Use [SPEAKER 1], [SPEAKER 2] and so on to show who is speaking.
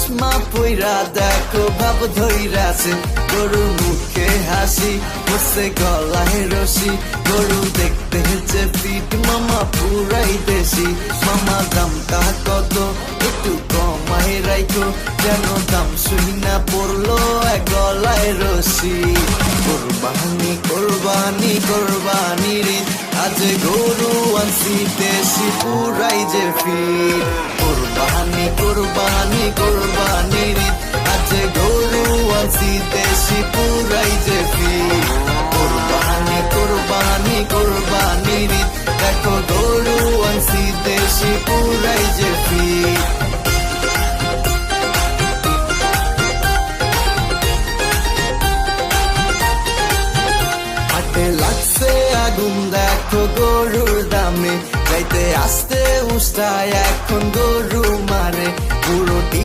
[SPEAKER 1] চশমা পইরা দেখো ভাব ধইরাছে গরুর মুখে হাসি বসে গলায় রশি গরু দেখতে যে ফিট মামা পুরাই দেশি মামা দামটা কত একটু কমাই রাইখো যেন দাম শুই না পড়লো এক গলায় রশি কোরবানি কোরবানি কোরবানি রে আজ গরু আনছি দেশি পুরাই যে ফিট কোরবানি কোরবানি কোরবানি রে আজ গরু আনছি দেশি পুরাই যে ফিট কোরবানি কোরবানি কোরবানি রে দেখো গরু আনছি দেশি পুরাই যে ফিট লাগছে আগুন দেখো গরুর দামে যাইতে আসতে উস্তায় এখন গরু মারে পুরোটি